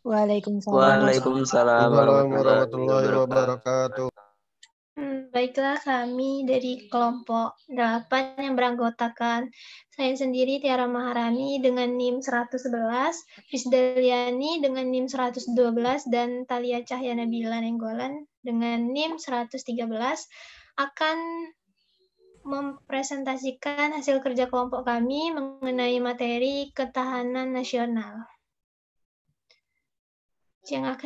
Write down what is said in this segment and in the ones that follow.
Waalaikumsalam. Waalaikumsalam Assalamualaikum warahmatullahi warahmatullahi wabarakatuh. wabarakatuh. Baiklah, kami dari kelompok 8 yang beranggotakan saya sendiri Tiara Maharani dengan NIM 111, Fisdaliani dengan NIM 112, dan Talia Cahya Nabila Nenggolan dengan NIM 113 akan mempresentasikan hasil kerja kelompok kami mengenai materi ketahanan nasional. Yang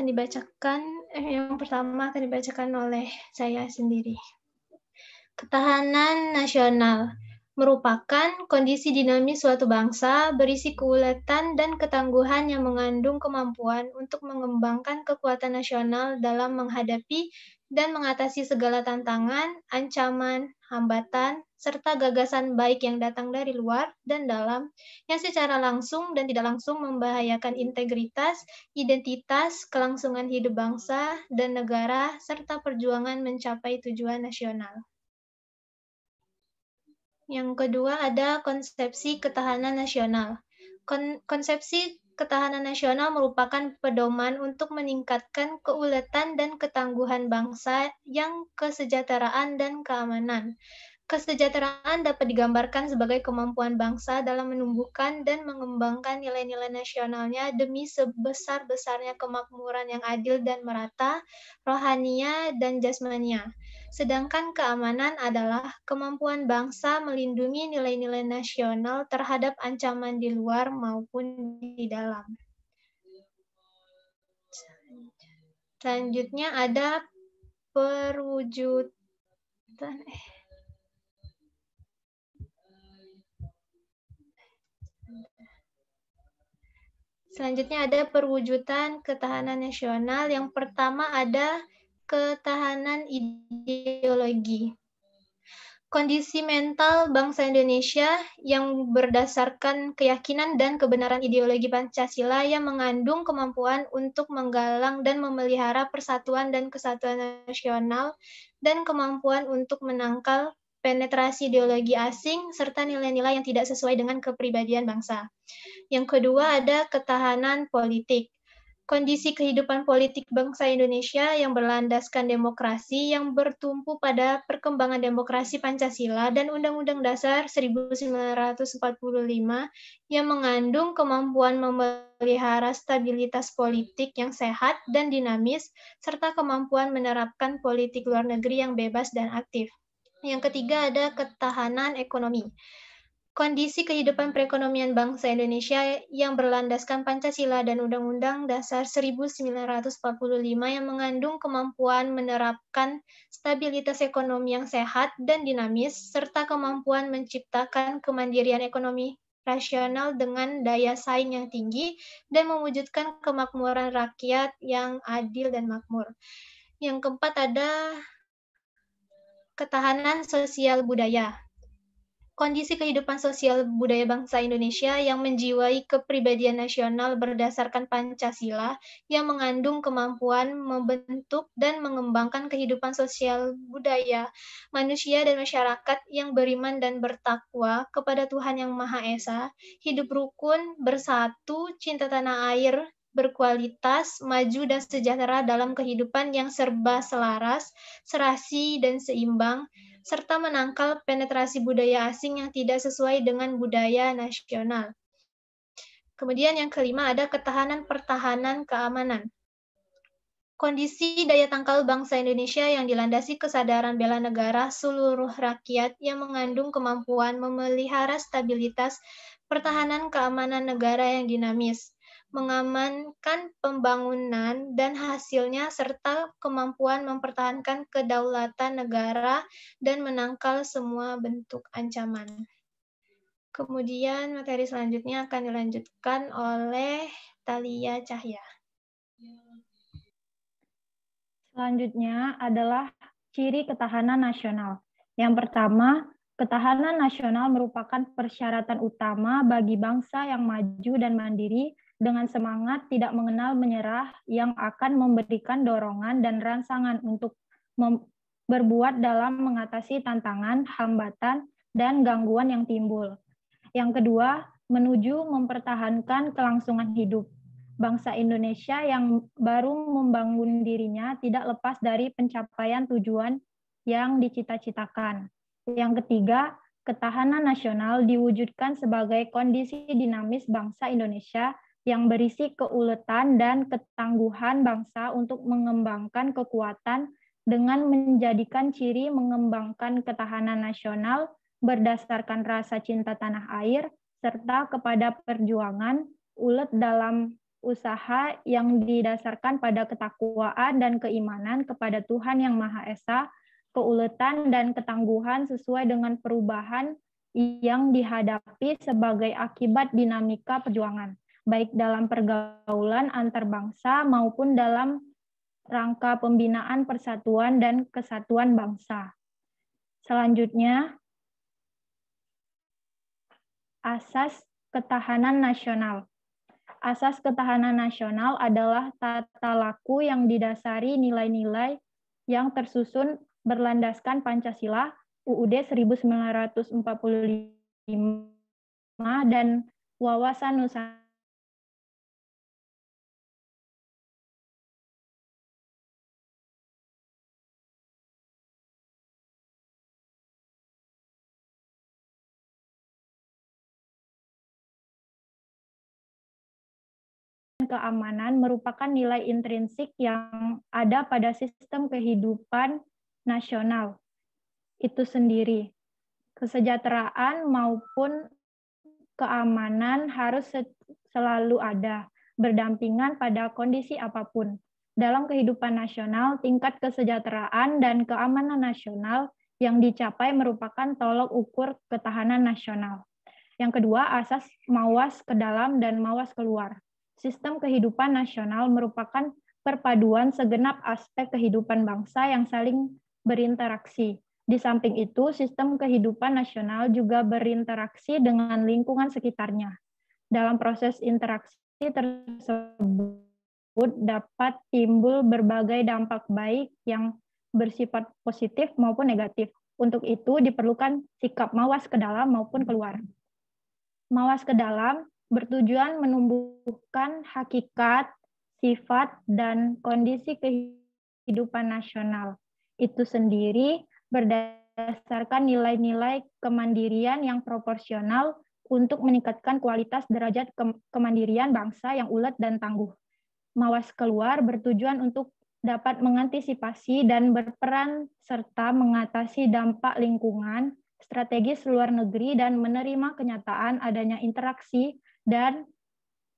pertama akan dibacakan oleh saya sendiri. Ketahanan nasional merupakan kondisi dinamis suatu bangsa berisi keuletan dan ketangguhan yang mengandung kemampuan untuk mengembangkan kekuatan nasional dalam menghadapi dan mengatasi segala tantangan, ancaman, hambatan, serta gagasan baik yang datang dari luar dan dalam, yang secara langsung dan tidak langsung membahayakan integritas, identitas, kelangsungan hidup bangsa dan negara, serta perjuangan mencapai tujuan nasional. Yang kedua ada konsepsi ketahanan nasional. Konsepsi ketahanan nasional merupakan pedoman untuk meningkatkan keuletan dan ketangguhan bangsa yang kesejahteraan dan keamanan. Kesejahteraan dapat digambarkan sebagai kemampuan bangsa dalam menumbuhkan dan mengembangkan nilai-nilai nasionalnya demi sebesar-besarnya kemakmuran yang adil dan merata, rohania dan jasmania. Sedangkan keamanan adalah kemampuan bangsa melindungi nilai-nilai nasional terhadap ancaman di luar maupun di dalam. Selanjutnya ada perwujudan ketahanan nasional. Yang pertama ada ketahanan ideologi. Kondisi mental bangsa Indonesia yang berdasarkan keyakinan dan kebenaran ideologi Pancasila yang mengandung kemampuan untuk menggalang dan memelihara persatuan dan kesatuan nasional dan kemampuan untuk menangkal penetrasi ideologi asing serta nilai-nilai yang tidak sesuai dengan kepribadian bangsa. Yang kedua ada ketahanan politik. Kondisi kehidupan politik bangsa Indonesia yang berlandaskan demokrasi yang bertumpu pada perkembangan demokrasi Pancasila dan Undang-Undang Dasar 1945 yang mengandung kemampuan memelihara stabilitas politik yang sehat dan dinamis, serta kemampuan menerapkan politik luar negeri yang bebas dan aktif. Yang ketiga ada ketahanan ekonomi. Kondisi kehidupan perekonomian bangsa Indonesia yang berlandaskan Pancasila dan Undang-Undang Dasar 1945 yang mengandung kemampuan menerapkan stabilitas ekonomi yang sehat dan dinamis, serta kemampuan menciptakan kemandirian ekonomi rasional dengan daya saing yang tinggi dan mewujudkan kemakmuran rakyat yang adil dan makmur. Yang keempat ada ketahanan sosial budaya. Kondisi kehidupan sosial budaya bangsa Indonesia yang menjiwai kepribadian nasional berdasarkan Pancasila yang mengandung kemampuan membentuk dan mengembangkan kehidupan sosial budaya manusia dan masyarakat yang beriman dan bertakwa kepada Tuhan Yang Maha Esa, hidup rukun, bersatu, cinta tanah air, berkualitas, maju dan sejahtera dalam kehidupan yang serba selaras, serasi dan seimbang, serta menangkal penetrasi budaya asing yang tidak sesuai dengan budaya nasional. Kemudian yang kelima ada ketahanan pertahanan keamanan. Kondisi daya tangkal bangsa Indonesia yang dilandasi kesadaran bela negara seluruh rakyat yang mengandung kemampuan memelihara stabilitas pertahanan keamanan negara yang dinamis, mengamankan pembangunan dan hasilnya, serta kemampuan mempertahankan kedaulatan negara dan menangkal semua bentuk ancaman. Kemudian materi selanjutnya akan dilanjutkan oleh Talia Cahya. Selanjutnya adalah ciri ketahanan nasional. Yang pertama, ketahanan nasional merupakan persyaratan utama bagi bangsa yang maju dan mandiri dengan semangat tidak mengenal menyerah yang akan memberikan dorongan dan rangsangan untuk berbuat dalam mengatasi tantangan, hambatan, dan gangguan yang timbul. Yang kedua, menuju mempertahankan kelangsungan hidup. bangsa Indonesia yang baru membangun dirinya tidak lepas dari pencapaian tujuan yang dicita-citakan. Yang ketiga, ketahanan nasional diwujudkan sebagai kondisi dinamis bangsa Indonesia yang berisi keuletan dan ketangguhan bangsa untuk mengembangkan kekuatan dengan menjadikan ciri mengembangkan ketahanan nasional berdasarkan rasa cinta tanah air serta kepada perjuangan ulet dalam usaha yang didasarkan pada ketakwaan dan keimanan kepada Tuhan Yang Maha Esa, keuletan dan ketangguhan sesuai dengan perubahan yang dihadapi sebagai akibat dinamika perjuangan, baik dalam pergaulan antar bangsa maupun dalam rangka pembinaan persatuan dan kesatuan bangsa. Selanjutnya, asas ketahanan nasional. Asas ketahanan nasional adalah tata laku yang didasari nilai-nilai yang tersusun berlandaskan Pancasila, UUD 1945, dan wawasan Nusantara keamanan merupakan nilai intrinsik yang ada pada sistem kehidupan nasional itu sendiri. Kesejahteraan maupun keamanan harus selalu ada, berdampingan pada kondisi apapun. Dalam kehidupan nasional, tingkat kesejahteraan dan keamanan nasional yang dicapai merupakan tolok ukur ketahanan nasional. Yang kedua, asas mawas ke dalam dan mawas keluar. Sistem kehidupan nasional merupakan perpaduan segenap aspek kehidupan bangsa yang saling berinteraksi. Di samping itu, sistem kehidupan nasional juga berinteraksi dengan lingkungan sekitarnya. Dalam proses interaksi tersebut dapat timbul berbagai dampak baik yang bersifat positif maupun negatif. Untuk itu diperlukan sikap mawas ke dalam maupun keluar. Mawas ke dalam bertujuan menumbuhkan hakikat, sifat, dan kondisi kehidupan nasional. Itu sendiri berdasarkan nilai-nilai kemandirian yang proporsional untuk meningkatkan kualitas derajat kemandirian bangsa yang ulet dan tangguh. Mawas keluar bertujuan untuk dapat mengantisipasi dan berperan serta mengatasi dampak lingkungan, strategis luar negeri, dan menerima kenyataan adanya interaksi dan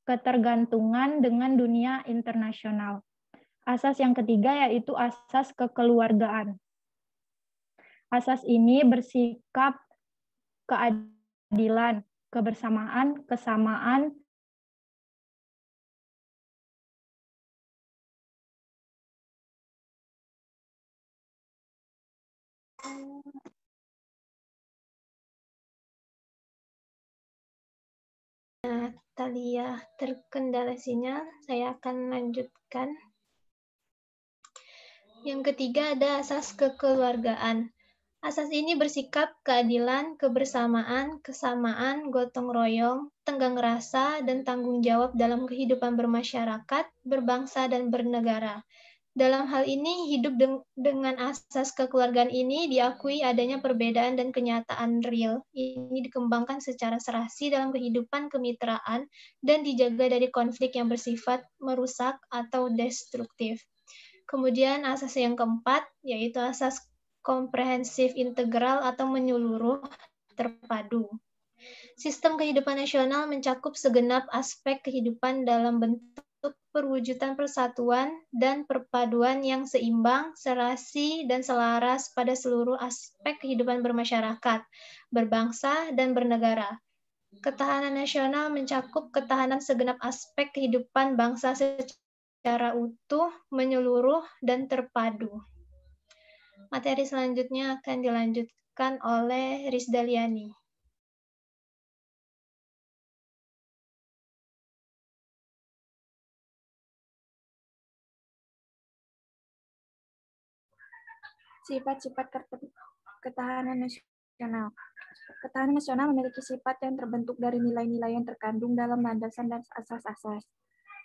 ketergantungan dengan dunia internasional. Asas yang ketiga yaitu asas kekeluargaan. Asas ini bersikap keadilan, kebersamaan, kesamaan, Talia terkendala sinyal, saya akan lanjutkan. Yang ketiga ada asas kekeluargaan. Asas ini bersikap keadilan, kebersamaan, kesamaan, gotong royong, tenggang rasa, dan tanggung jawab dalam kehidupan bermasyarakat, berbangsa, dan bernegara. Dalam hal ini, hidup dengan asas kekeluargaan ini diakui adanya perbedaan dan kenyataan real. Ini dikembangkan secara serasi dalam kehidupan kemitraan dan dijaga dari konflik yang bersifat merusak atau destruktif. Kemudian asas yang keempat, yaitu asas komprehensif integral atau menyeluruh terpadu. Sistem kehidupan nasional mencakup segenap aspek kehidupan dalam bentuk perwujudan persatuan dan perpaduan yang seimbang, serasi, dan selaras pada seluruh aspek kehidupan bermasyarakat, berbangsa, dan bernegara. Ketahanan nasional mencakup ketahanan segenap aspek kehidupan bangsa secara utuh, menyeluruh, dan terpadu. Materi selanjutnya akan dilanjutkan oleh Rizdalyani. Sifat-sifat ketahanan nasional. Ketahanan nasional memiliki sifat yang terbentuk dari nilai-nilai yang terkandung dalam landasan dan asas-asas.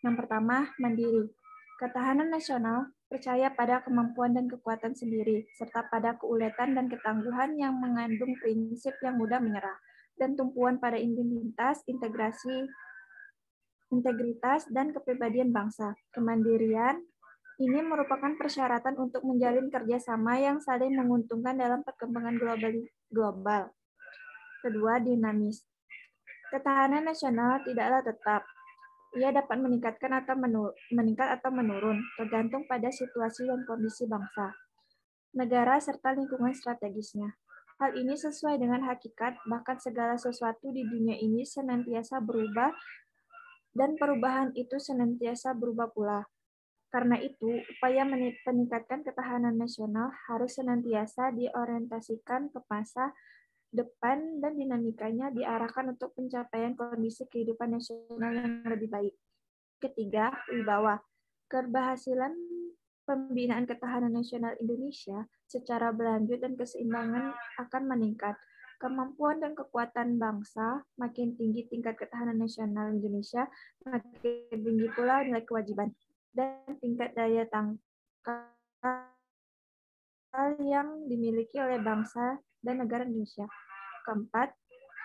Yang pertama, mandiri. Ketahanan nasional percaya pada kemampuan dan kekuatan sendiri, serta pada keuletan dan ketangguhan yang mengandung prinsip yang mudah menyerah, dan tumpuan pada integritas, dan kepribadian bangsa. Kemandirian ini merupakan persyaratan untuk menjalin kerjasama yang saling menguntungkan dalam perkembangan global. Kedua, dinamis. Ketahanan nasional tidaklah tetap. Ia dapat meningkat atau menurun, tergantung pada situasi dan kondisi bangsa, negara, serta lingkungan strategisnya. Hal ini sesuai dengan hakikat, bahkan segala sesuatu di dunia ini senantiasa berubah, dan perubahan itu senantiasa berubah pula. Karena itu, upaya meningkatkan ketahanan nasional harus senantiasa diorientasikan ke masa depan dan dinamikanya diarahkan untuk pencapaian kondisi kehidupan nasional yang lebih baik. Ketiga, wibawa. Keberhasilan pembinaan ketahanan nasional Indonesia secara berlanjut dan keseimbangan akan meningkat. Kemampuan dan kekuatan bangsa makin tinggi tingkat ketahanan nasional Indonesia, makin tinggi pula nilai kewajiban dan tingkat daya tangkal yang dimiliki oleh bangsa dan negara Indonesia. Keempat,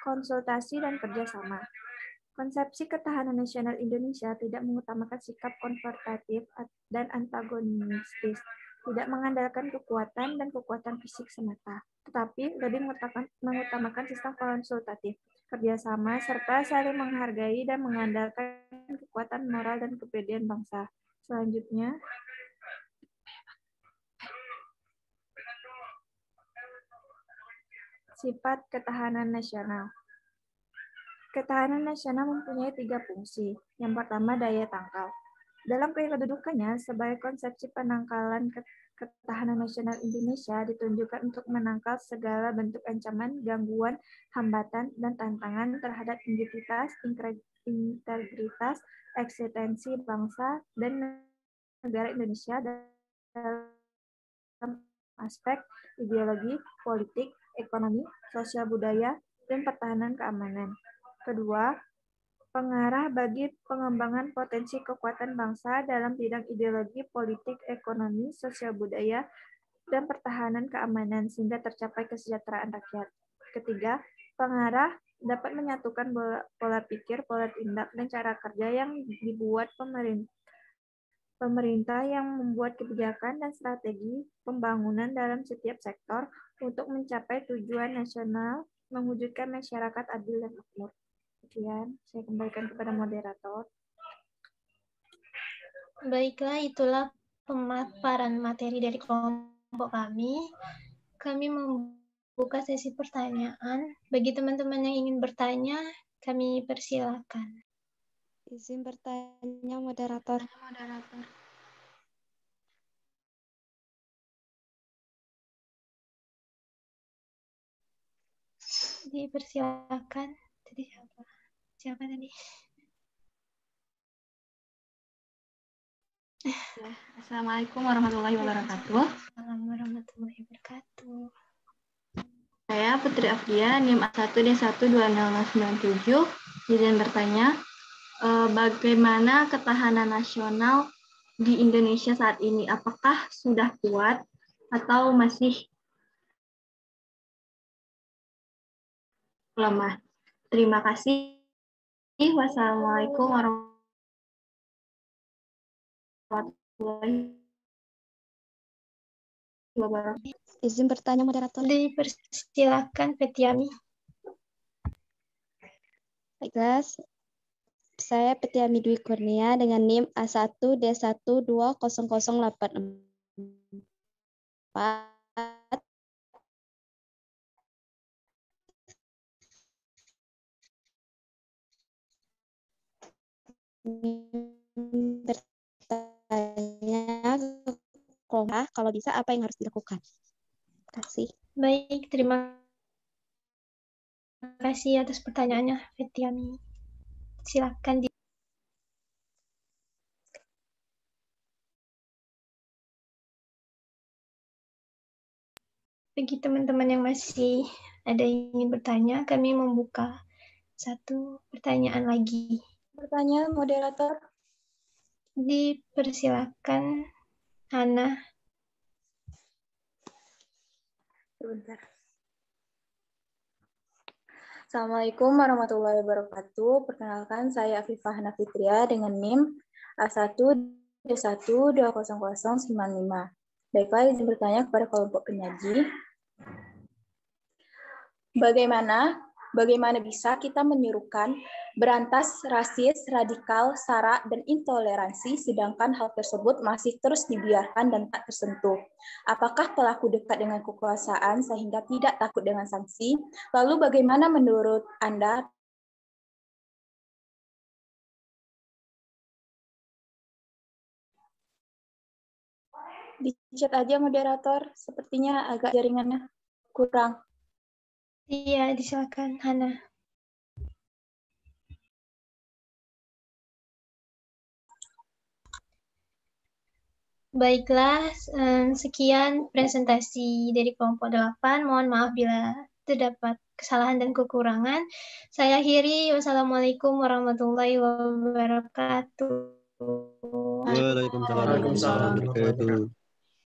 konsultasi dan kerjasama. Konsepsi ketahanan nasional Indonesia tidak mengutamakan sikap konfrontatif dan antagonistis, tidak mengandalkan kekuatan dan kekuatan fisik semata, tetapi lebih mengutamakan sistem konsultatif, kerjasama, serta saling menghargai dan mengandalkan kekuatan moral dan kepedulian bangsa. Selanjutnya, sifat ketahanan nasional. Ketahanan nasional mempunyai 3 fungsi. Yang pertama, daya tangkal. Dalam kedudukannya sebagai konsepsi penangkalan ketahanan nasional Indonesia ditunjukkan untuk menangkal segala bentuk ancaman, gangguan, hambatan, dan tantangan terhadap identitas, integritas, eksistensi bangsa dan negara Indonesia dalam aspek ideologi, politik, ekonomi, sosial budaya, dan pertahanan keamanan. Kedua, pengarah bagi pengembangan potensi kekuatan bangsa dalam bidang ideologi, politik, ekonomi, sosial budaya, dan pertahanan keamanan sehingga tercapai kesejahteraan rakyat. Ketiga, pengarah dapat menyatukan pola pikir, pola tindak, dan cara kerja yang dibuat pemerintah yang membuat kebijakan dan strategi pembangunan dalam setiap sektor untuk mencapai tujuan nasional mewujudkan masyarakat adil dan makmur. Sekian, saya kembalikan kepada moderator. Baiklah, itulah pemaparan materi dari kelompok kami. Kami membuka sesi pertanyaan. Bagi teman-teman yang ingin bertanya, kami persilakan. Izin bertanya, moderator. Dipersilakan. Tadi siapa? Siapa tadi? Assalamualaikum warahmatullahi wabarakatuh. Assalamualaikum warahmatullahi wabarakatuh. Saya Putri Afdia, NIM A1D12097. Izin bertanya, bagaimana ketahanan nasional di Indonesia saat ini? Apakah sudah kuat atau masih lemah? Terima kasih. Wassalamualaikum warahmatullahi wabarakatuh. Izin bertanya, moderator. Dipersilakan, Petiami. Baiklah, saya Petiami Dwi Kurnia dengan NIM A1D1200084. Bertanya kalau bisa apa yang harus dilakukan. Terima kasih. Baik, terima kasih atas pertanyaannya, Fetiami. Silakan. Bagi teman-teman yang masih ada yang ingin bertanya, kami membuka satu pertanyaan lagi. Pertanyaan moderator. Dipersilakan, Hana. Sebentar. Assalamualaikum warahmatullahi wabarakatuh. Perkenalkan, saya Afifah Hana Fitria dengan NIM A1D1200095. Baiklah, izin bertanya kepada kelompok penyaji. Bagaimana bisa kita menyerukan berantas rasis, radikal, sara, dan intoleransi, sedangkan hal tersebut masih terus dibiarkan dan tak tersentuh? Apakah pelaku dekat dengan kekuasaan sehingga tidak takut dengan sanksi? Lalu bagaimana menurut Anda? Di chat aja moderator, sepertinya agak jaringannya kurang. Iya, disilakan, Hana. Baiklah, sekian presentasi dari kelompok 8. Mohon maaf bila terdapat kesalahan dan kekurangan. Saya akhiri. Wassalamualaikum warahmatullahi wabarakatuh. Waalaikumsalam warahmatullahi wabarakatuh.